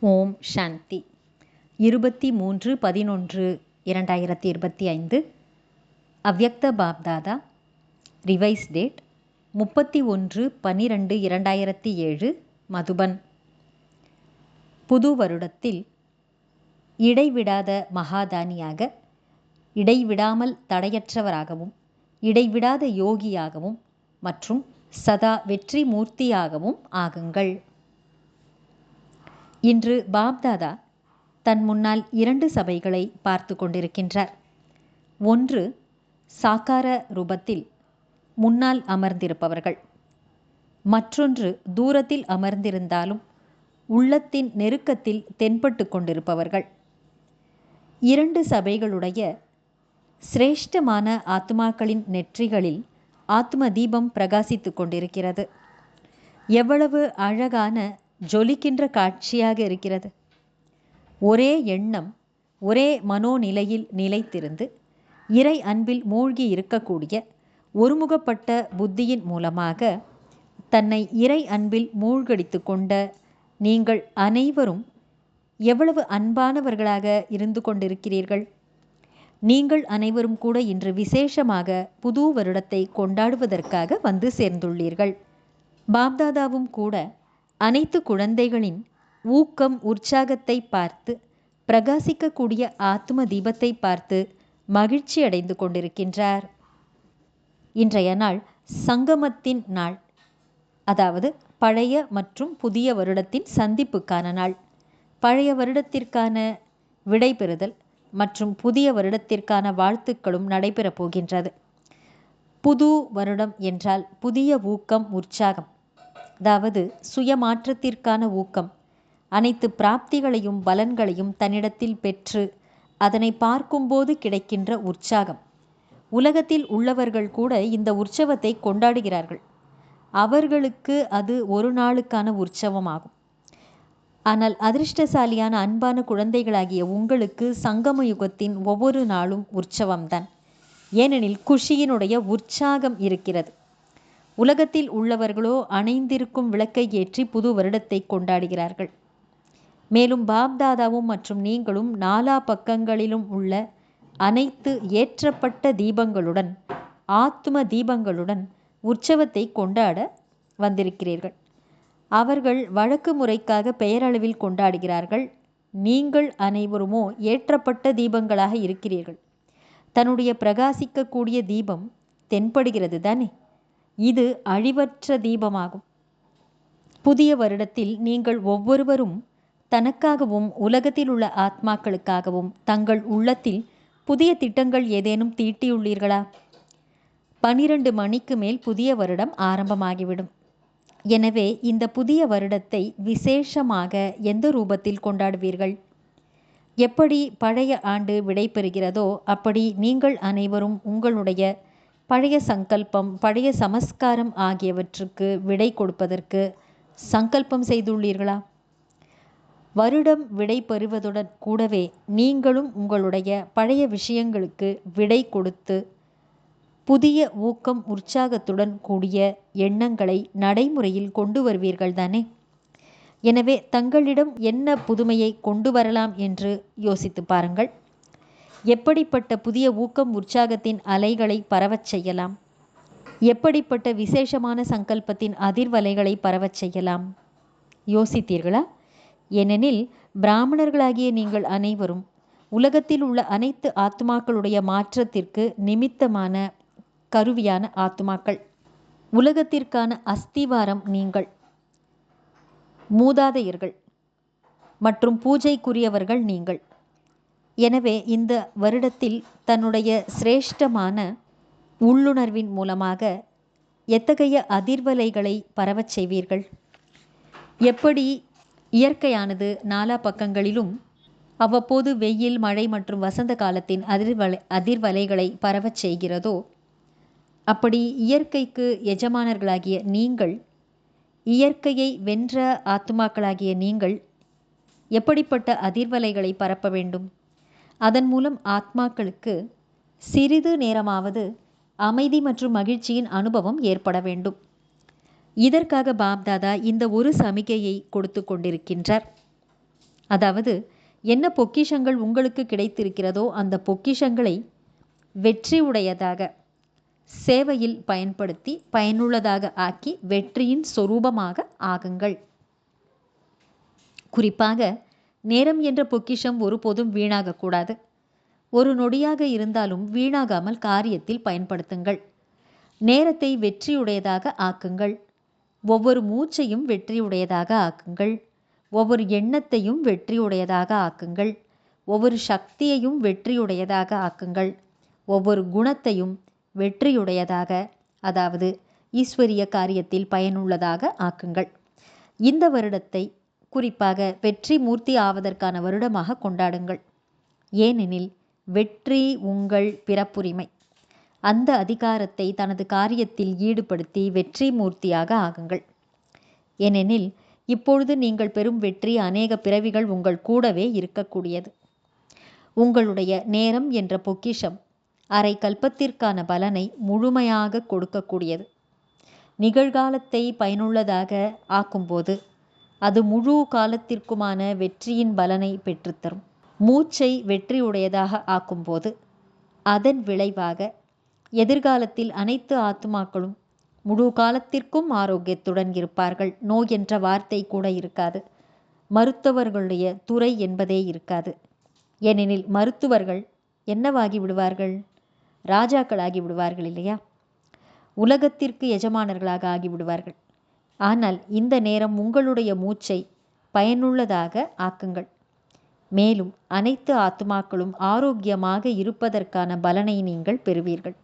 ஓம் சாந்தி. 23/11/2025 அவ்யக்த Bapdada. Revise date 31/12/2007 Madhuban. புது வருடத்தில் இடைவிடாத மகாதானியாக, இடைவிடாமல் தடையற்றவராகவும், இடைவிடாத யோகியாகவும் மற்றும் சதா வெற்றி மூர்த்தியாகவும் ஆகுங்கள். இன்று பாப்தாதா தன் முன்னால் 2 சபைகளை பார்த்து கொண்டிருக்கின்றார். ஒன்று சாக்கார ரூபத்தில் முன்னால் அமர்ந்திருப்பவர்கள், மற்றொன்று தூரத்தில் அமர்ந்திருந்தாலும் உள்ளத்தின் நெருக்கத்தில் தென்பட்டு கொண்டிருப்பவர்கள். 2 சபைகளுடைய சிரேஷ்டமான ஆத்மாக்களின் நெற்றிகளில் ஆத்ம தீபம் பிரகாசித்து கொண்டிருக்கிறது. எவ்வளவு அழகான ஜொலிக்கின்ற காட்சியாக இருக்கிறது! ஒரே எண்ணம், ஒரே மனோநிலையில் நிலைத்திருந்து இறை அன்பில் மூழ்கி இருக்கக்கூடிய ஒருமுகப்பட்ட புத்தியின் மூலமாக தன்னை இறை அன்பில் மூழ்கடித்து கொண்ட நீங்கள் அனைவரும் எவ்வளவு அன்பானவர்களாக இருந்து கொண்டிருக்கிறீர்கள்! நீங்கள் அனைவரும் கூட இன்று விசேஷமாக புது வருடத்தை கொண்டாடுவதற்காக வந்து சேர்ந்துள்ளீர்கள். பாப்தாதாவும் கூட அனைத்து குழந்தைகளின் ஊக்கம், உற்சாகத்தை பார்த்து, பிரகாசிக்கக்கூடிய ஆத்ம தீபத்தை பார்த்து மகிழ்ச்சி அடைந்து கொண்டிருக்கின்றார். இன்றைய நாள் சங்கமத்தின் நாள், அதாவது பழைய மற்றும் புதிய வருடத்தின் சந்திப்புக்கான நாள். பழைய வருடத்திற்கான விடைபெறுதல் மற்றும் புதிய வருடத்திற்கான வாழ்த்துக்களும் நடைபெறப் போகின்றது. புது வருடம் என்றால் புதிய ஊக்கம், உற்சாகம், அதாவது சுயமாற்றத்திற்கான ஊக்கம், அனைத்து பிராப்திகளையும் பலன்களையும் தன்னிடத்தில் பெற்று அதனை பார்க்கும்போது கிடைக்கின்ற உற்சாகம். உலகத்தில் உள்ளவர்கள் கூட இந்த உற்சவத்தை கொண்டாடுகிறார்கள். அவர்களுக்கு அது ஒரு நாளுக்கான உற்சவமாகும். ஆனால் அதிர்ஷ்டசாலியான அன்பான குழந்தைகளாகிய உங்களுக்கு சங்கம யுகத்தின் ஒவ்வொரு நாளும் உற்சவம்தான். ஏனெனில் குஷியினுடைய உற்சாகம் இருக்கிறது. உலகத்தில் உள்ளவர்களோ அணைந்திருக்கும் விளக்கை ஏற்றி புது வருடத்தை கொண்டாடுகிறார்கள். மேலும் பாப்தாதாவும் மற்றும் நீங்களும் நாலா பக்கங்களிலும் உள்ள அனைத்து ஏற்றப்பட்ட தீபங்களுடன், ஆத்ம தீபங்களுடன் உற்சவத்தை கொண்டாட வந்திருக்கிறீர்கள். அவர்கள் வழக்கு முறைக்காக பெயரளவில் கொண்டாடுகிறார்கள். நீங்கள் அனைவருமோ ஏற்றப்பட்ட தீபங்களாக இருக்கிறீர்கள். தன்னுடைய பிரகாசிக்கக்கூடிய தீபம் தென்படுகிறது தானே? இது அழிவற்ற தீபமாகும். புதிய வருடத்தில் நீங்கள் ஒவ்வொருவரும் தனக்காகவும் உலகத்தில் உள்ள ஆத்மாக்களுக்காகவும் தங்கள் உள்ளத்தில் புதிய திட்டங்கள் ஏதேனும் தீட்டியுள்ளீர்களா? 12 மணிக்கு மேல் புதிய வருடம் ஆரம்பமாகிவிடும். எனவே இந்த புதிய வருடத்தை விசேஷமாக எந்த ரூபத்தில் கொண்டாடுவீர்கள்? எப்படி பழைய ஆண்டு விடைபெறுகிறதோ அப்படி நீங்கள் அனைவரும் உங்களுடைய பழைய சங்கல்பம், பழைய சமஸ்காரம் ஆகியவற்றுக்கு விடை கொடுப்பதற்கு சங்கல்பம் செய்துள்ளீர்களா? வருடம் விடை பெறுவதுடன் கூடவே நீங்களும் உங்களுடைய பழைய விஷயங்களுக்கு விடை கொடுத்து புதிய ஊக்கம், உற்சாகத்துடன் கூடிய எண்ணங்களை நடைமுறையில் கொண்டு வருவீர்கள் தானே? எனவே தங்களிடம் என்ன புதுமையை கொண்டு வரலாம் என்று யோசித்து பாருங்கள். எப்படிப்பட்ட புதிய ஊக்கம், உற்சாகத்தின் அலைகளை பரவச் செய்யலாம்? எப்படிப்பட்ட விசேஷமான சங்கல்பத்தின் அதிர்வலைகளை பரவச் செய்யலாம்? யோசித்தீர்களா? ஏனெனில் பிராமணர்களாகிய நீங்கள் அனைவரும் உலகத்தில் உள்ள அனைத்து ஆத்மாக்களுடைய மாற்றத்திற்கு நிமித்தமான கருவியான ஆத்மாக்கள். உலகத்திற்கான அஸ்திவாரம் நீங்கள், மூதாதையர்கள் மற்றும் பூஜைக்குரியவர்கள் நீங்கள். எனவே இந்த வருடத்தில் தன்னுடைய சிரேஷ்டமான உள்ளுணர்வின் மூலமாக எத்தகைய அதிர்வலைகளை பரவச் செய்வீர்கள்? எப்படி இயற்கையானது நாலா பக்கங்களிலும் அவ்வப்போது வெயில், மழை மற்றும் வசந்த காலத்தின் அதிர்வலைகளை பரவச் செய்கிறதோ அப்படி இயற்கைக்கு எஜமானர்களாகிய நீங்கள், இயற்கையை வென்ற ஆத்மாக்களாகிய நீங்கள் எப்படிப்பட்ட அதிர்வலைகளை பரப்ப வேண்டும்? அதன் மூலம் ஆத்மாக்களுக்கு சிறிது நேரமாவது அமைதி மற்றும் மகிழ்ச்சியின் அனுபவம் ஏற்பட வேண்டும். இதற்காக பாப்தாதா இந்த ஒரு சமிகையை கொடுத்து கொண்டிருக்கின்றார். அதாவது என்ன பொக்கிஷங்கள் உங்களுக்கு கிடைத்திருக்கிறதோ அந்த பொக்கிஷங்களை வெற்றி உடையதாக சேவையில் பயன்படுத்தி பயனுள்ளதாக ஆக்கி வெற்றியின் சொரூபமாக ஆகுங்கள். குறிப்பாக நேரம் என்ற பொக்கிஷம் ஒருபோதும் வீணாகக்கூடாது. ஒரு நொடியாக இருந்தாலும் வீணாகாமல் காரியத்தில் பயன்படுத்துங்கள். நேரத்தை வெற்றியுடையதாக ஆக்குங்கள். ஒவ்வொரு மூச்சையும் வெற்றியுடையதாக ஆக்குங்கள். ஒவ்வொரு எண்ணத்தையும் வெற்றியுடையதாக ஆக்குங்கள். ஒவ்வொரு சக்தியையும் வெற்றியுடையதாக ஆக்குங்கள். ஒவ்வொரு குணத்தையும் வெற்றியுடையதாக, அதாவது ஈஸ்வரிய காரியத்தில் பயனுள்ளதாக ஆக்குங்கள். இந்த வருடத்தை குறிப்பாக வெற்றி மூர்த்தி ஆவதற்கான வருடமாக கொண்டாடுங்கள். ஏனெனில் வெற்றி உங்கள் பிறப்புரிமை. அந்த அதிகாரத்தை தனது காரியத்தில் ஈடுபடுத்தி வெற்றி மூர்த்தியாக ஆகுங்கள். ஏனெனில் இப்பொழுது நீங்கள் பெறும் வெற்றி அநேக பிறவிகள் உங்கள் கூடவே இருக்கக்கூடியது. உங்களுடைய நேரம் என்ற பொக்கிஷம் அரை கல்பத்திற்கான பலனை முழுமையாக கொடுக்கக்கூடியது. நிகழ்காலத்தை பயனுள்ளதாக ஆக்கும்போது அது முழு காலத்திற்குமான வெற்றியின் பலனை பெற்றுத்தரும். மூச்சை வெற்றியுடையதாக ஆக்கும்போது அதன் விளைவாக எதிர்காலத்தில் அனைத்து ஆத்மாக்களும் முழு காலத்திற்கும் ஆரோக்கியத்துடன் இருப்பார்கள். நோய் என்ற வார்த்தை கூட இருக்காது. மருத்துவர்களுடைய துறை என்பதே இருக்காது. ஏனெனில் மருத்துவர்கள் என்னவாகி விடுவார்கள்? ராஜாக்களாகி விடுவார்கள் இல்லையா? உலகத்திற்கு எஜமானர்களாக ஆகிவிடுவார்கள். ஆனால் இந்த நேரம் உங்களுடைய மூச்சை பயனுள்ளதாக ஆக்குங்கள். மேலும் அனைத்து ஆத்மாக்களும் ஆரோக்கியமாக இருப்பதற்கான பலனை நீங்கள் பெறுவீர்கள்.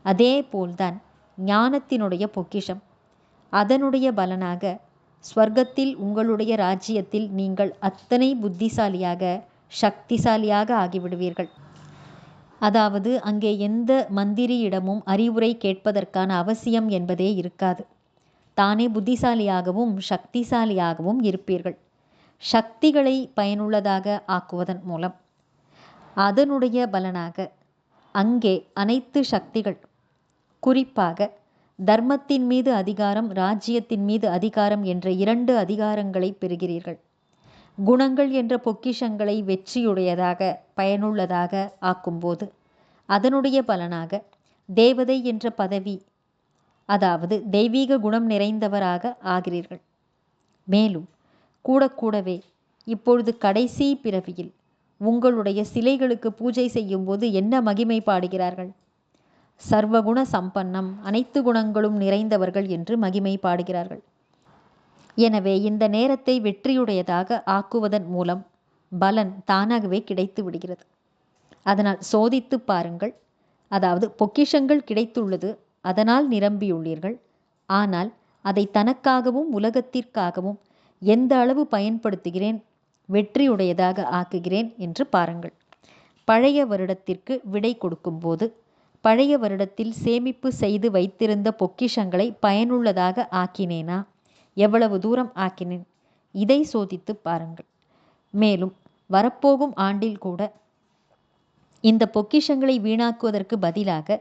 அதே போல்தான் ஞானத்தினுடைய பொக்கிஷம். அதனுடைய பலனாக ஸ்வர்க்கத்தில் உங்களுடைய ராஜ்யத்தில் நீங்கள் அத்தனை புத்திசாலியாக சக்திசாலியாக ஆகிவிடுவீர்கள். அதாவது அங்கே எந்த மந்திரியிடமும் அறிவுரை கேட்பதற்கான அவசியம் என்பதே இருக்காது. தானே புத்திசாலியாகவும் சக்திசாலியாகவும் இருப்பீர்கள். சக்திகளை பயனுள்ளதாக ஆக்குவதன் மூலம் அதனுடைய பலனாக அங்கே அனைத்து சக்திகள், குறிப்பாக தர்மத்தின் மீது அதிகாரம், ராஜ்யத்தின் மீது அதிகாரம் என்ற 2 அதிகாரங்களை பெறுகிறீர்கள். குணங்கள் என்ற பொக்கிஷங்களை வெற்றியுடையதாக பயனுள்ளதாக ஆக்கும்போது அதனுடைய பலனாக தேவதை என்ற பதவி, அதாவது தெய்வீக குணம் நிறைந்தவராக ஆகிறீர்கள். மேலும் கூடவே இப்பொழுது கடைசி பிறவியில் உங்களுடைய சிலைகளுக்கு பூஜை செய்யும்போது என்ன மகிமை பாடுகிறார்கள்? சர்வகுண சம்பன்னம், அனைத்து குணங்களும் நிறைந்தவர்கள் என்று மகிமை பாடுகிறார்கள். எனவே இந்த நேரத்தை வெற்றியுடையதாக ஆக்குவதன் மூலம் பலன் தானாகவே கிடைத்து விடுகிறது. அதனால் சோதித்து பாருங்கள். அதாவது பொக்கிஷங்கள் கிடைத்துள்ளது, அதனால் நிரம்பியுள்ளீர்கள். ஆனால் அதை தனக்காகவும் உலகத்திற்காகவும் எந்த அளவு பயன்படுத்துகிறேன், வெற்றியுடையதாக ஆக்குகிறேன் என்று பாருங்கள். பழைய வருடத்திற்கு விடை கொடுக்கும்போது பழைய வருடத்தில் சேமிப்பு செய்து வைத்திருந்த பொக்கிஷங்களை பயனுள்ளதாக ஆக்கினேனா, எவ்வளவு தூரம் ஆக்கினேன், இதை சோதித்து பாருங்கள். மேலும் வரப்போகும் ஆண்டில் கூட இந்த பொக்கிஷங்களை வீணாக்குவதற்கு பதிலாக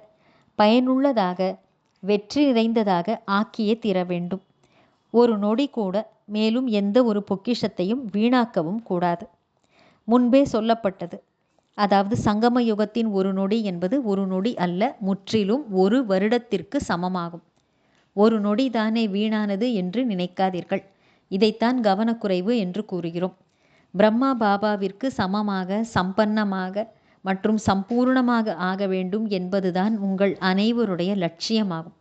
பயனுள்ளதாக வெற்றி நிறைந்ததாக ஆக்கியே தீர வேண்டும். ஒரு நொடி கூட மேலும் எந்த ஒரு பொக்கிஷத்தையும் வீணாக்கவும் கூடாது. முன்பே சொல்லப்பட்டது. அதாவது சங்கம யுகத்தின் ஒரு நொடி என்பது ஒரு நொடி அல்ல, முற்றிலும் ஒரு வருடத்திற்கு சமமாகும். ஒரு நொடி தானே வீணானது என்று நினைக்காதீர்கள். இதைத்தான் கவனக்குறைவு என்று கூறுகிறோம். பிரம்மா பாபாவிற்கு சமமாக, சம்பன்னமாக மற்றும் சம்பூர்ணமாக ஆக வேண்டும் என்பதுதான் உங்கள் அனைவருடைய லட்சியமாகும்.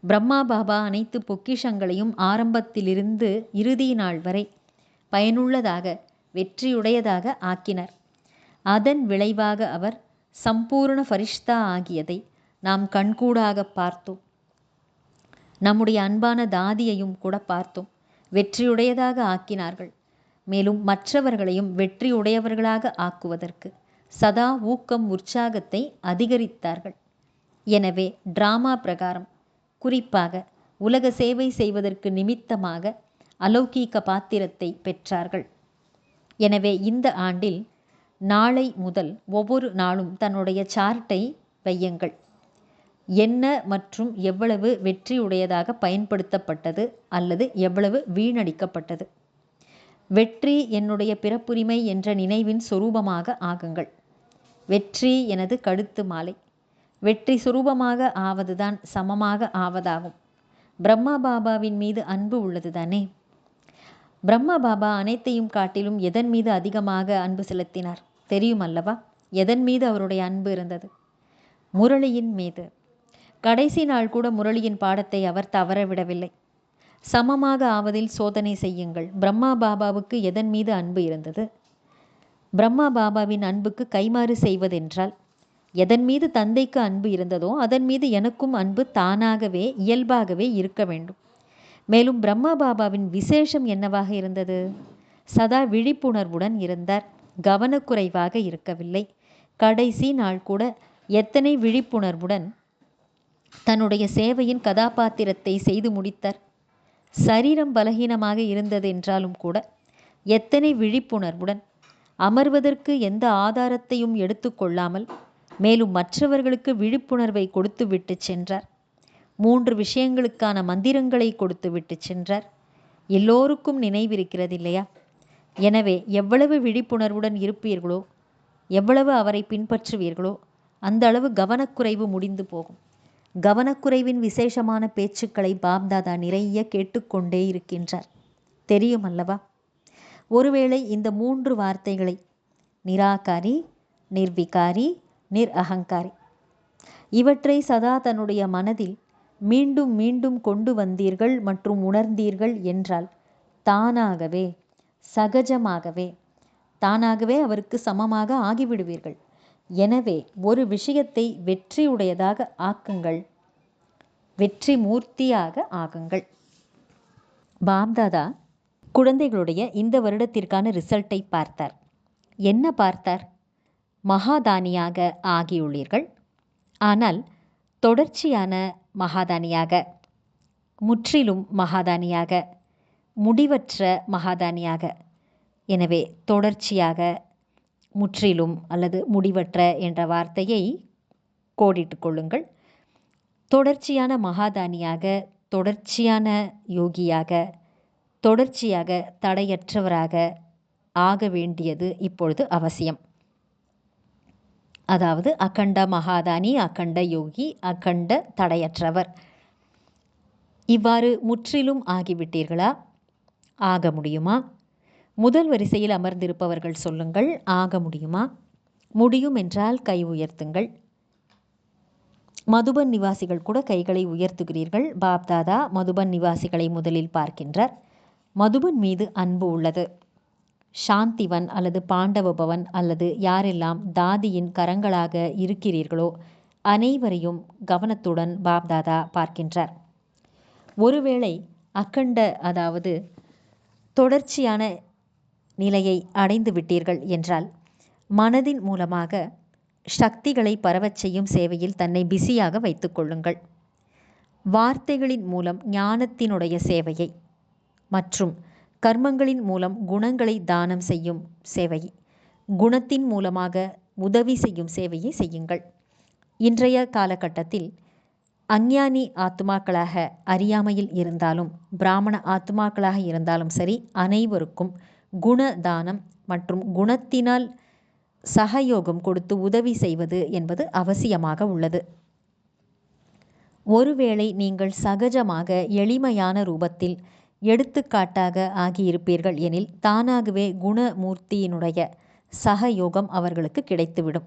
பிரம்மா பாபா அனைத்து பொக்கிஷங்களையும் ஆரம்பத்திலிருந்து இறுதி நாள் வரை பயனுள்ளதாக வெற்றியுடையதாக ஆக்கினார். அதன் விளைவாக அவர் சம்பூர்ண ஃபரிஷ்தா ஆகியதை நாம் கண்கூடாக பார்த்தோம். நம்முடைய அன்பான தாதியையும் கூட பார்த்தோம். வெற்றியுடையதாக ஆக்கினார்கள். மேலும் மற்றவர்களையும் வெற்றியுடையவர்களாக ஆக்குவதற்கு சதா ஊக்கம், உற்சாகத்தை அதிகரித்தார்கள். எனவே டிராமா பிரகாரம் குறிப்பாக உலக சேவை செய்வதற்கு நிமித்தமாக அலௌகீக பாத்திரத்தை பெற்றார்கள். எனவே இந்த ஆண்டில் நாளை முதல் ஒவ்வொரு நாளும் தன்னுடைய சார்ட்டை வையுங்கள். என்ன மற்றும் எவ்வளவு வெற்றியுடையதாக பயன்படுத்தப்பட்டது அல்லது எவ்வளவு வீணடிக்கப்பட்டது. வெற்றி என்னுடைய பிறப்புரிமை என்ற நினைவின் சொரூபமாக ஆகுங்கள். வெற்றி எனது கழுத்து மாலை. வெற்றி சுரூபமாக ஆவதுதான் சமமாக ஆவதாகும். பிரம்மா பாபாவின் மீது அன்பு உள்ளது தானே? பிரம்மா பாபா அனைத்தையும் காட்டிலும் எதன் மீது அதிகமாக அன்பு செலுத்தினார் தெரியும் அல்லவா? எதன் மீது அவருடைய அன்பு இருந்தது? முரளியின் மீது. கடைசி நாள் கூட முரளியின் பாடத்தை அவர் தவறவிடவில்லை. சமமாக ஆவதில் சோதனை செய்யுங்கள். பிரம்மா பாபாவுக்கு எதன் மீது அன்பு இருந்தது? பிரம்மா பாபாவின் அன்புக்கு கைமாறு செய்வதென்றால் எதன் மீது தந்தைக்கு அன்பு இருந்ததோ அதன் மீது எனக்கும் அன்பு தானாகவே இயல்பாகவே இருக்க வேண்டும். மேலும் பிரம்மா பாபாவின் விசேஷம் என்னவாக இருந்தது? சதா விழிப்புணர்வுடன் இருந்தார். கவனக்குறைவாக இருக்கவில்லை. கடைசி நாள் கூட எத்தனை விழிப்புணர்வுடன் தன்னுடைய சேவையின் கதாபாத்திரத்தை செய்து முடித்தார். சரீரம் பலகீனமாக இருந்தது என்றாலும் கூட எத்தனை விழிப்புணர்வுடன், அமர்வதற்கு எந்த ஆதாரத்தையும் எடுத்துக்கொள்ளாமல் மேலும் மற்றவர்களுக்கு விழிப்புணர்வை கொடுத்து விட்டு சென்றார். 3 விஷயங்களுக்கான மந்திரங்களை கொடுத்து விட்டு சென்றார். எல்லோருக்கும் நினைவிருக்கிறது இல்லையா? எனவே எவ்வளவு விழிப்புணர்வுடன் இருப்பீர்களோ, எவ்வளவு அவரை பின்பற்றுவீர்களோ அந்த அளவு கவனக்குறைவு முடிந்து போகும். கவனக்குறைவின் விசேஷமான பேச்சுக்களை பாப்தாதா நிறைய கேட்டுக்கொண்டே இருக்கின்றார். தெரியும் அல்லவா? ஒருவேளை இந்த 3 வார்த்தைகளை நிராகாரி, நிர்விகாரி, அகங்காரி இவற்றை சதா தன்னுடைய மனதில் மீண்டும் மீண்டும் கொண்டு வந்தீர்கள் மற்றும் உணர்ந்தீர்கள் என்றால் தானாகவே சகஜமாகவே அவருக்கு சமமாக ஆகிவிடுவீர்கள். எனவே ஒரு விஷயத்தை வெற்றியுடையதாக ஆக்குங்கள். வெற்றி மூர்த்தியாக ஆகுங்கள். பாப்தாதா குழந்தைகளுடைய இந்த வருடத்திற்கான ரிசல்ட்டை பார்த்தார். என்ன பார்த்தார்? மகாதானியாக ஆகியுள்ளீர்கள். ஆனால் தொடர்ச்சியான மகாதானியாக, முற்றிலும் மகாதானியாக, முடிவற்ற மகாதானியாக. எனவே தொடர்ச்சியாக, முற்றிலும் அல்லது முடிவற்ற என்ற வார்த்தையை கோடிட்டு கொள்ளுங்கள். தொடர்ச்சியான மகாதானியாக, தொடர்ச்சியான யோகியாக, தொடர்ச்சியாக தடையற்றவராக ஆக வேண்டியது இப்பொழுது அவசியம். அதாவது அகண்ட மகாதானி, அகண்ட யோகி, அகண்ட தடையற்றவர். இவ்வாறு முற்றிலும் ஆகிவிட்டீர்களா? ஆக முடியுமா? முதல் வரிசையில் அமர்ந்திருப்பவர்கள் சொல்லுங்கள், ஆக முடியுமா? முடியும் என்றால் கை உயர்த்துங்கள். மதுபன் நிவாசிகள் கூட கைகளை உயர்த்துகிறீர்கள். பாப்தாதா மதுபன் நிவாசிகளை முதலில் பார்க்கின்றார். மதுபன் மீது அன்பு உள்ளது. சாந்திவன் அல்லது பாண்டவ பவன் அல்லது யாரெல்லாம் தாதியின் கரங்களாக இருக்கிறீர்களோ அனைவரையும் கவனத்துடன் பாப்தாதா பார்க்கின்றார். ஒருவேளை அக்கண்ட அதாவது தொடர்ச்சியான நிலையை அடைந்து விட்டீர்கள் என்றால் மனதின் மூலமாக சக்திகளை பரவச் செய்யும் சேவையில் தன்னை பிஸியாக வைத்துக் கொள்ளுங்கள். வார்த்தைகளின் மூலம் ஞானத்தினுடைய சேவையை மற்றும் கர்மங்களின் மூலம் குணங்களை தானம் செய்யும் சேவை, குணத்தின் மூலமாக உதவி செய்யும் சேவையை செய்யுங்கள். இன்றைய காலகட்டத்தில் அஞ்ஞானி ஆத்மாக்களாக அறியாமையில் இருந்தாலும் பிராமண ஆத்மாக்களாக இருந்தாலும் சரி, அனைவருக்கும் குண தானம் மற்றும் குணத்தினால் சகயோகம் கொடுத்து உதவி செய்வது என்பது அவசியமாக உள்ளது. ஒருவேளை நீங்கள் சகஜமாக எளிமையான ரூபத்தில் எடுத்துக்காட்டாக ஆகியிருப்பீர்கள் எனில் தானாகவே குணமூர்த்தியினுடைய சகயோகம் அவர்களுக்கு கிடைத்துவிடும்.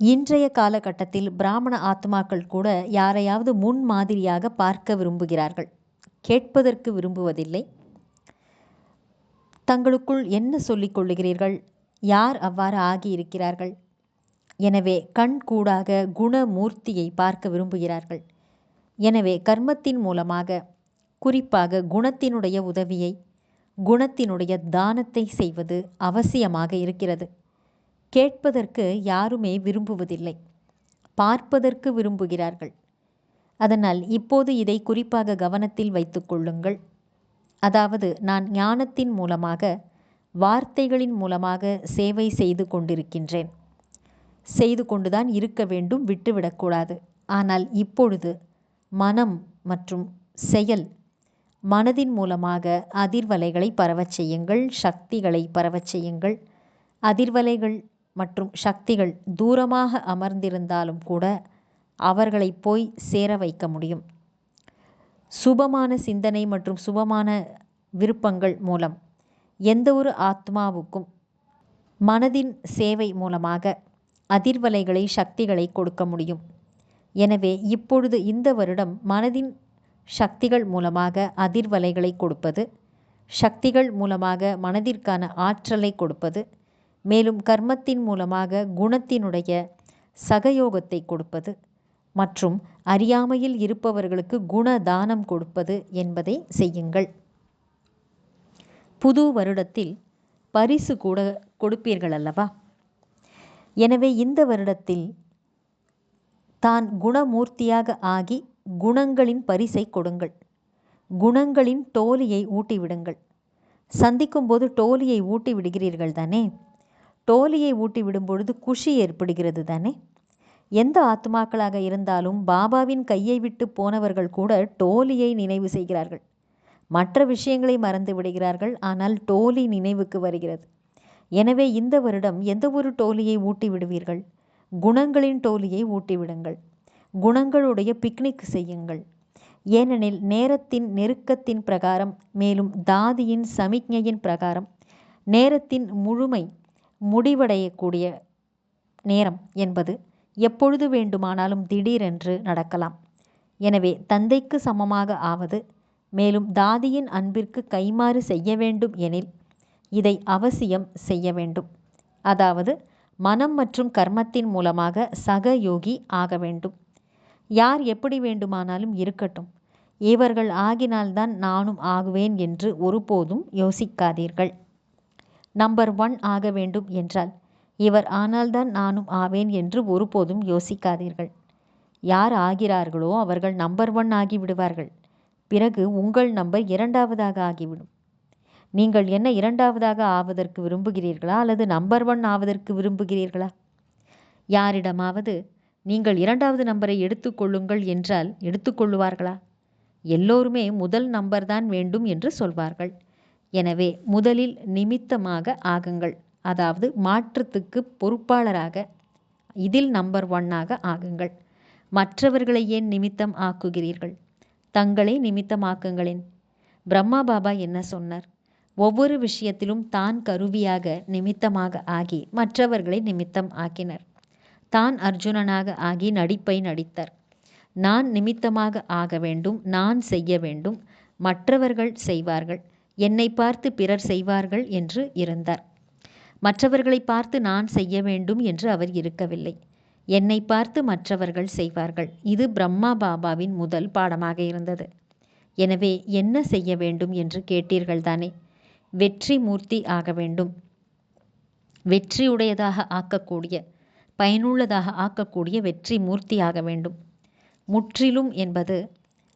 இன்றைய காலகட்டத்தில் பிராமண ஆத்மாக்கள் கூட யாரையாவது முன்மாதிரியாக பார்க்க விரும்புகிறார்கள், கேட்பதற்கு விரும்புவதில்லை. தங்களுக்குள் என்ன சொல்லிக் கொள்ளுகிறீர்கள்? யார் அவ்வாறு ஆகியிருக்கிறார்கள்? எனவே கண் கூடாக குணமூர்த்தியை பார்க்க விரும்புகிறார்கள். எனவே கர்மத்தின் மூலமாக குறிப்பாக குணத்தினுடைய உதவியை, குணத்தினுடைய தானத்தை செய்வது அவசியமாக இருக்கிறது. கேட்பதற்கு யாருமே விரும்புவதில்லை, பார்ப்பதற்கு விரும்புகிறார்கள். அதனால் இப்போது இதை குறிப்பாக கவனத்தில் வைத்துக் கொள்ளுங்கள். அதாவது நான் ஞானத்தின் மூலமாக, வார்த்தைகளின் மூலமாக சேவை செய்து கொண்டிருக்கின்றேன், செய்து கொண்டுதான் இருக்க வேண்டும், விட்டுவிடக்கூடாது. ஆனால் இப்பொழுது மனம் மற்றும் செயல், மனதின் மூலமாக அதிர்வலைகளை பரவச் செய்யுங்கள், சக்திகளை பரவச் செய்யுங்கள். அதிர்வலைகள் மற்றும் சக்திகள் தூரமாக அமர்ந்திருந்தாலும் கூட அவர்களை போய் சேர வைக்க முடியும். சுபமான சிந்தனை மற்றும் சுபமான விருப்பங்கள் மூலம் எந்த ஒரு ஆத்மாவுக்கும் மனதின் சேவை மூலமாக அதிர்வலைகளை சக்திகளை கொடுக்க முடியும். எனவே இப்பொழுது இந்த வருடம் மனதின் சக்திகள் மூலமாக அதிர்வலைகளை கொடுப்பது, சக்திகள் மூலமாக மனதிற்கான ஆற்றலை கொடுப்பது, மேலும் கர்மத்தின் மூலமாக குணத்தினுடைய சகயோகத்தை கொடுப்பது மற்றும் அறியாமையில் இருப்பவர்களுக்கு குணதானம் கொடுப்பது என்பதை செய்யுங்கள். புது வருடத்தில் பரிசு கூட கொடுப்பீர்கள் அல்லவா? எனவே இந்த வருடத்தில் தான் குணமூர்த்தியாக ஆகி குணங்களின் பரிசை கொடுங்கள். குணங்களின் டோலியை ஊட்டிவிடுங்கள். சந்திக்கும் போது டோலியை ஊட்டி விடுகிறீர்கள் தானே? டோலியை ஊட்டி விடும் பொழுது குஷி ஏற்படுகிறது தானே? எந்த ஆத்மாக்களாக இருந்தாலும் பாபாவின் கையை விட்டு போனவர்கள் கூட டோலியை நினைவு செய்கிறார்கள். மற்ற விஷயங்களை மறந்து விடுகிறார்கள். ஆனால் டோலி நினைவுக்கு வருகிறது. எனவே இந்த வருடம் எந்த ஒரு டோலியை ஊட்டி விடுவீர்கள்? குணங்களின் டோலியை ஊட்டிவிடுங்கள். குணங்களுடைய பிக்னிக் செய்யுங்கள். ஏனெனில் நேரத்தின் நெருக்கத்தின் பிரகாரம், மேலும் தாதியின் சமிக்ஞையின் பிரகாரம் நேரத்தின் முழுமை முடிவடையக்கூடிய நேரம் என்பது எப்பொழுது வேண்டுமானாலும் திடீரென்று நடக்கலாம். எனவே தந்தைக்கு சமமாக ஆவது, மேலும் தாதியின் அன்பிற்கு கைமாறு செய்ய வேண்டும் எனில் இதை அவசியம் செய்ய வேண்டும். அதாவது மனம் மற்றும் கர்மத்தின் மூலமாக சகயோகி ஆக வேண்டும். யார் எப்படி வேண்டுமானாலும் இருக்கட்டும், இவர்கள் ஆகினால்தான் நானும் ஆகுவேன் என்று ஒருபோதும் யோசிக்காதீர்கள். நம்பர் 1 ஆக வேண்டும் என்றால் இவர் ஆனால்தான் நானும் ஆவேன் என்று ஒருபோதும் யோசிக்காதீர்கள். யார் ஆகிறார்களோ அவர்கள் நம்பர் 1 ஆகிவிடுவார்கள். பிறகு உங்கள் நம்பர் 2வதாக ஆகிவிடும். நீங்கள் என்ன 2வதாக ஆவதற்கு விரும்புகிறீர்களா அல்லது நம்பர் 1 ஆவதற்கு விரும்புகிறீர்களா? யாரிடமாவது நீங்கள் 2வது நம்பரை எடுத்துக்கொள்ளுங்கள் என்றால் எடுத்துக்கொள்ளுவார்களா? எல்லோருமே முதல் நம்பர் தான் வேண்டும் என்று சொல்வார்கள். எனவே முதலில் நிமித்தமாக ஆகுங்கள். அதாவது மாற்றத்துக்கு பொறுப்பாளராக இதில் நம்பர் 1ஆக ஆகுங்கள். மற்றவர்களை ஏன் நிமித்தம் ஆக்குகிறீர்கள்? தங்களை நிமித்தமாக்குங்களேன். பிரம்மா பாபா என்ன சொன்னார்? ஒவ்வொரு விஷயத்திலும் தான் கருவியாக நிமித்தமாக ஆகி மற்றவர்களை நிமித்தம் ஆக்கினர். தான் அர்ஜுனனாக ஆகி நடிப்பை நடித்தார். நான் நிமித்தமாக ஆக வேண்டும், நான் செய்ய வேண்டும், மற்றவர்கள் செய்வார்கள், என்னை பார்த்து பிறர் செய்வார்கள் என்று இருந்தார். மற்றவர்களை பார்த்து நான் செய்ய வேண்டும் என்று அவர் இருக்கவில்லை. என்னை பார்த்து மற்றவர்கள் செய்வார்கள். இது பிரம்மா பாபாவின் முதல் பாடமாக இருந்தது. எனவே என்ன செய்ய வேண்டும் என்று கேட்டீர்கள் தானே? வெற்றி மூர்த்தி ஆக வேண்டும். வெற்றியுடையதாக ஆக்கக்கூடிய, பயனுள்ளதாக ஆக்கக்கூடிய வெற்றி மூர்த்தி ஆக வேண்டும். முற்றிலும் என்பது,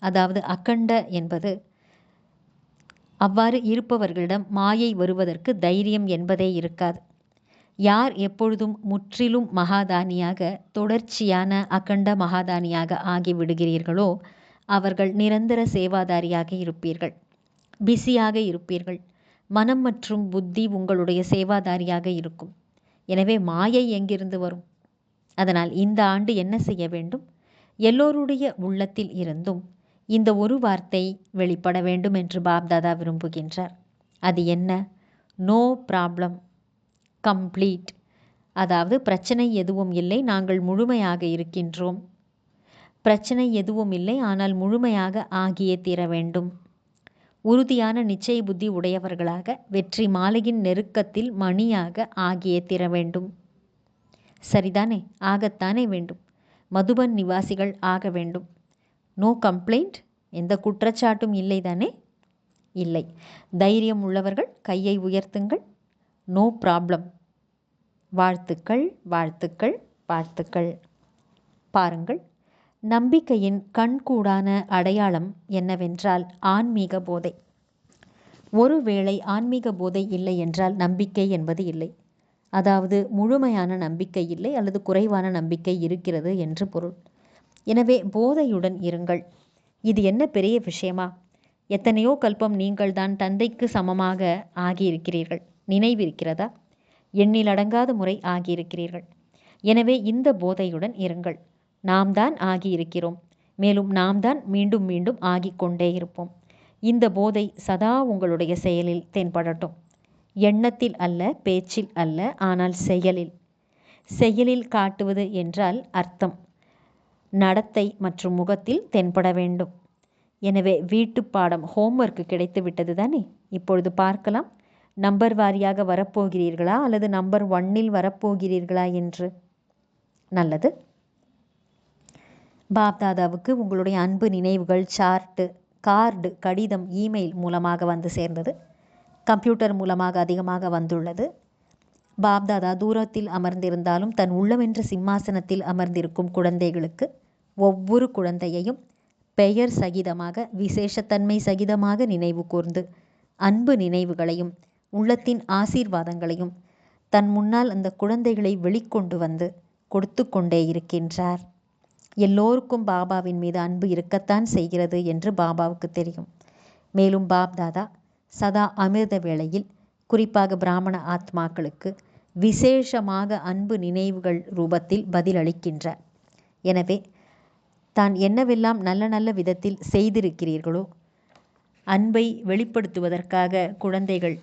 அதாவது அகண்ட என்பது, அவ்வாறு இருப்பவர்களிடம் மாயை வருவதற்கு தைரியம் என்பதே இருக்காது. யார் எப்பொழுதும் முற்றிலும் மகாதானியாக, தொடர்ச்சியான அகண்ட மகாதானியாக ஆகிவிடுகிறீர்களோ அவர்கள் நிரந்தர சேவாதாரியாக இருப்பீர்கள். பிஸியாக இருப்பீர்கள். மனம் மற்றும் புத்தி உங்களுடைய சேவாதாரியாக இருக்கும். எனவே மாயை எங்கிருந்து வரும்? அதனால் இந்த ஆண்டு என்ன செய்ய வேண்டும்? எல்லோருடைய உள்ளத்தில் இருந்தும் இந்த ஒரு வார்த்தை வெளிப்பட வேண்டும் என்று பாப்தாதா விரும்புகின்றார். அது என்ன? No problem, complete. அதாவது பிரச்சனை எதுவும் இல்லை, நாங்கள் முழுமையாக இருக்கின்றோம். பிரச்சனை எதுவும் இல்லை, ஆனால் முழுமையாக ஆகியே தீர வேண்டும். உறுதியான நிச்சய புத்தி உடையவர்களாக வெற்றி மாலையின் நெருக்கத்தில் மணியாக ஆகியே தீர வேண்டும். சரிதானே? ஆகத்தானே வேண்டும். மதுபன் நிவாசிகள் ஆக வேண்டும். நோ கம்ப்ளைண்ட், எந்த குற்றச்சாட்டும் இல்லை தானே? இல்லை. தைரியம் உள்ளவர்கள் கையை உயர்த்துங்கள். No problem. வாழ்த்துக்கள், வாழ்த்துக்கள், வாழ்த்துக்கள். பாருங்கள், நம்பிக்கையின் கண்கூடான அடையாளம் என்னவென்றால் ஆன்மீக போதை. ஒருவேளை ஆன்மீக போதை இல்லை என்றால் நம்பிக்கை என்பது இல்லை. அதாவது முழுமையான நம்பிக்கை இல்லை அல்லது குறைவான நம்பிக்கை இருக்கிறது என்று பொருள். எனவே போதையுடன் இருங்கள். இது என்ன பெரிய விஷயமா? எத்தனையோ கல்பம் நீங்கள்தான் தந்தைக்கு சமமாக ஆகியிருக்கிறீர்கள். நினைவிருக்கிறதா? எண்ணிலடங்காத முறை ஆகியிருக்கிறீர்கள். எனவே இந்த போதையுடன் இருங்கள். நாம் தான் ஆகியிருக்கிறோம். மேலும் நாம் தான் மீண்டும் மீண்டும் ஆகிக்கொண்டே இருப்போம். இந்த போதை சதா உங்களுடைய செயலில் தென்படட்டும். எண்ணத்தில் அல்ல, பேச்சில் அல்ல, ஆனால் செயலில். செயலில் காட்டுவது என்றால் அர்த்தம் நடத்தை மற்றும் முகத்தில் தென்பட வேண்டும். எனவே வீட்டு பாடம் ஹோம்ஒர்க் கிடைத்து விட்டது தானே? இப்பொழுது பார்க்கலாம், நம்பர் வாரியாக வரப்போகிறீர்களா அல்லது நம்பர் 1 வரப்போகிறீர்களா என்று. நல்லது. பாப்தாதாவுக்கு உங்களுடைய அன்பு நினைவுகள் சார்ட்டு, கார்டு, கடிதம், இமெயில் மூலமாக வந்து சேர்ந்தது. கம்ப்யூட்டர் மூலமாக அதிகமாக வந்துள்ளது. பாப்தாதா தூரத்தில் அமர்ந்திருந்தாலும் தன் உள்ளமென்ற சிம்மாசனத்தில் அமர்ந்திருக்கும் குழந்தைகளுக்கு ஒவ்வொரு குழந்தையையும் பெயர் சகிதமாக, விசேஷத்தன்மை சகிதமாக நினைவு கூர்ந்து அன்பு நினைவுகளையும் உள்ளத்தின் ஆசீர்வாதங்களையும் தன் முன்னால் அந்த குழந்தைகளை வெளிக்கொண்டு வந்து கொடுத்து கொண்டே இருக்கின்றார். எல்லோருக்கும் பாபாவின் மீது அன்பு இருக்கத்தான் செய்கிறது என்று பாபாவுக்கு தெரியும். மேலும் பாப்தாதா சதா அமிர்த வேளையில் குறிப்பாக பிராமண ஆத்மாக்களுக்கு விசேஷமாக அன்பு நினைவுகள் ரூபத்தில் பதிலளிக்கின்றார். எனவே தான் என்னவெல்லாம் நல்ல நல்ல விதத்தில் செய்திருக்கிறீர்களோ அன்பை வெளிப்படுத்துவதற்காக குழந்தைகள்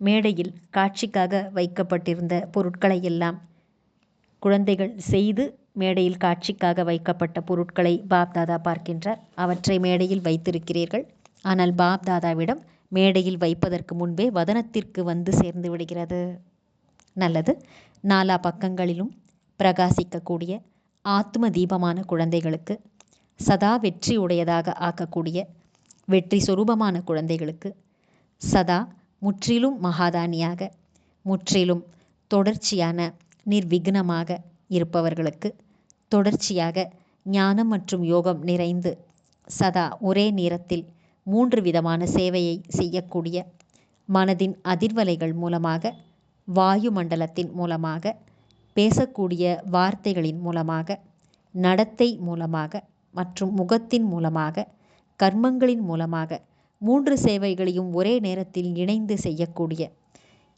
மேடையில் காட்சிக்காக வைக்கப்பட்டிருந்த பொருட்களை எல்லாம் குழந்தைகள் செய்து மேடையில் காட்சிக்காக வைக்கப்பட்ட பொருட்களை பாப்தாதா பார்க்கின்றார். அவற்றை மேடையில் வைத்திருக்கிறீர்கள். ஆனால் பாப்தாதாவிடம் மேடையில் வைப்பதற்கு முன்பே வதனத்திற்கு வந்து சேர்ந்து விடுகிறது. நல்லது. நாலா பக்கங்களிலும் பிரகாசிக்கக்கூடிய ஆத்ம தீபமான குழந்தைகளுக்கு, சதா வெற்றி உடையதாக ஆக்கக்கூடிய வெற்றி சொரூபமான குழந்தைகளுக்கு, சதா முற்றிலும் மகாதானியாக, முற்றிலும் தொடர்ச்சியான நிர்விக்னமாக இருப்பவர்களுக்கு, தொடர்ச்சியாக ஞானம் மற்றும் யோகம் நிறைந்து சதா ஒரே நேரத்தில் 3 விதமான சேவையை செய்யக்கூடிய, மனதின் அதிர்வலைகள் மூலமாக, வாயு மண்டலத்தின் மூலமாக, பேசக்கூடிய வார்த்தைகளின் மூலமாக, நடத்தை மூலமாக மற்றும் முகத்தின் மூலமாக, கர்மங்களின் மூலமாக 3 சேவைகளையும் ஒரே நேரத்தில் இணைந்து செய்யக்கூடிய,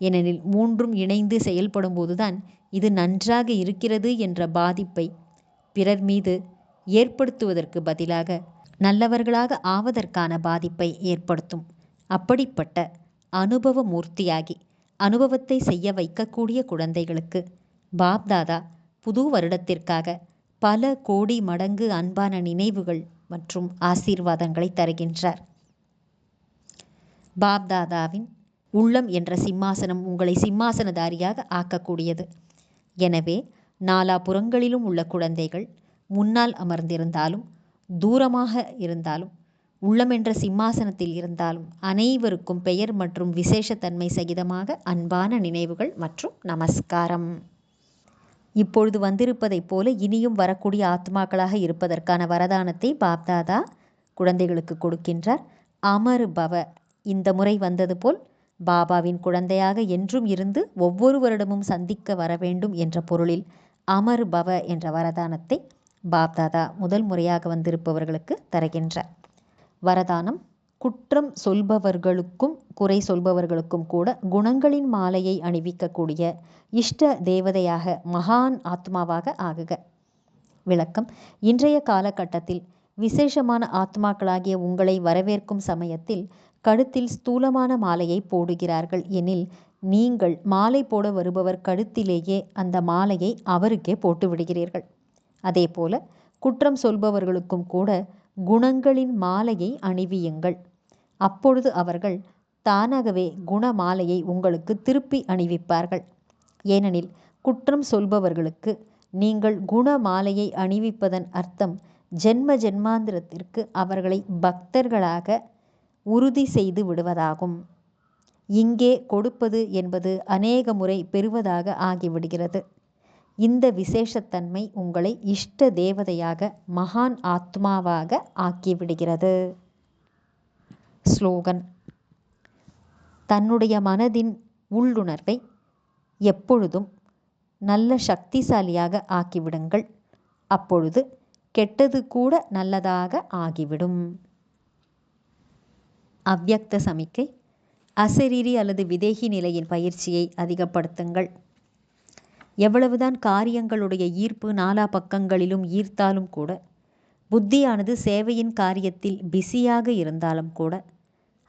ஏனெனில் 3ம் இணைந்து செயல்படும் போதுதான் இது நன்றாக இருக்கிறது என்ற பாதிப்பை பிறர் மீது ஏற்படுத்துவதற்கு பதிலாக நல்லவர்களாக ஆவதற்கான பாதிப்பை ஏற்படுத்தும். அப்படிப்பட்ட அனுபவ மூர்த்தியாகி அனுபவத்தை செய்ய வைக்கக்கூடிய குழந்தைகளுக்கு பாப்தாதா புது வருடத்திற்காக பல கோடி மடங்கு அன்பான நினைவுகள் மற்றும் ஆசீர்வாதங்களை தருகின்றார். பாப்தாதாவின் உள்ளம் என்ற சிம்மாசனம் உங்களை சிம்மாசனதாரியாக ஆக்கக்கூடியது. எனவே நாலாபுறங்களிலும் உள்ள குழந்தைகள் முன்னால் அமர்ந்திருந்தாலும், தூரமாக இருந்தாலும், உள்ளம் என்ற சிம்மாசனத்தில் இருந்தாலும் அனைவருக்கும் பெயர் மற்றும் விசேஷத்தன்மை சகிதமாக அன்பான நினைவுகள் மற்றும் நமஸ்காரம். இப்பொழுது வந்திருப்பதைப் போல இனியும் வரக்கூடிய ஆத்மாக்களாக இருப்பதற்கான வரதானத்தை பாப்தாதா குழந்தைகளுக்கு கொடுக்கின்றார். அமர் பவ. இந்த முறை வந்தது போல் பாபாவின் குழந்தையாக என்றும் இருந்து ஒவ்வொரு வருடமும் சந்திக்க வர வேண்டும் என்ற பொருளில் அமர் பவ என்ற வரதானத்தை பாப்தாதா முதல் முறையாக வந்திருப்பவர்களுக்கு தருகின்றார். வரதானம்: குற்றம் சொல்பவர்களுக்கும் குறை சொல்பவர்களுக்கும் கூட குணங்களின் மாலையை அணிவிக்கக்கூடிய இஷ்ட தேவதையாக, மகான் ஆத்மாவாக ஆகுக. விளக்கம்: இன்றைய காலகட்டத்தில் விசேஷமான ஆத்மாக்களாகிய உங்களை வரவேற்கும் சமயத்தில் கழுத்தில் ஸ்தூலமான மாலையை போடுகிறார்கள் எனில், நீங்கள் மாலை போட வருபவர் கழுத்திலேயே அந்த மாலையை அவருக்கே போட்டு விடுகிறீர்கள். அதேபோல குற்றம் சொல்பவர்களுக்கும் கூட குணங்களின் மாலையை அணிவியுங்கள். அப்பொழுது அவர்கள் தானாகவே குண மாலையை உங்களுக்கு திருப்பி அணிவிப்பார்கள். ஏனெனில் குற்றம் சொல்பவர்களுக்கு நீங்கள் குண மாலையை அணிவிப்பதன் அர்த்தம் ஜென்ம ஜென்மாந்திரத்திற்கு அவர்களை பக்தர்களாக உறுதி செய்து விடுவதாகும். இங்கே கொடுப்பது என்பது அநேக முறை பெறுவதாக ஆகிவிடுகிறது. இந்த விசேஷத்தன்மை உங்களை இஷ்ட தேவதையாக, மகான் ஆத்மாவாக ஆக்கிவிடுகிறது. ஸ்லோகன்: தன்னுடைய மனதின் உள்ளுணர்வை எப்பொழுதும் நல்ல சக்திசாலியாக ஆக்கிவிடுங்கள். அப்பொழுது கெட்டது கூட நல்லதாக ஆகிவிடும். அவ்யக்த சமிக்கை. அசரீரி அல்லது விதேகி நிலையின் பயிற்சியை அதிகப்படுத்துங்கள். எவ்வளவுதான் காரியங்களுடைய ஈர்ப்பு நாலா பக்கங்களிலும் ஈர்த்தாலும் கூட, புத்தியானது சேவையின் காரியத்தில் பிஸியாக இருந்தாலும் கூட,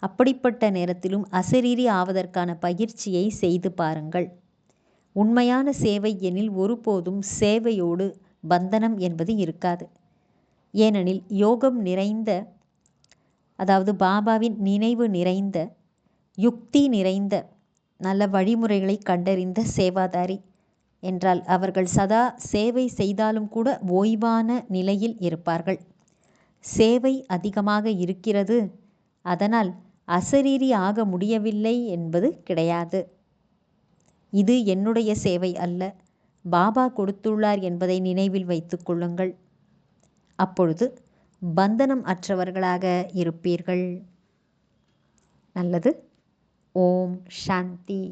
அப்படிப்பட்ட நேரத்திலும் அசரீரி ஆவதற்கான பயிற்சியை செய்து பாருங்கள். உண்மையான சேவை எனில் ஒருபோதும் சேவையோடு பந்தனம் என்பது இருக்காது. ஏனெனில் யோகம் நிறைந்த, அதாவது பாபாவின் நினைவு நிறைந்த, யுக்தி நிறைந்த, நல்ல வழிமுறைகளை கண்டறிந்த சேவாதாரி என்றால் அவர்கள் சதா சேவை செய்தாலும் கூட ஓய்வான நிலையில் இருப்பார்கள். சேவை அதிகமாக இருக்கிறது, அதனால் அசரீரி ஆக முடியவில்லை என்பது கிடையாது. இது என்னுடைய சேவை அல்ல, பாபா கொடுத்துள்ளார் என்பதை நினைவில் வைத்துக் கொள்ளுங்கள். அப்பொழுது பந்தனம் அற்றவர்களாக இருப்பீர்கள். நல்லது. ஓம் சாந்தி.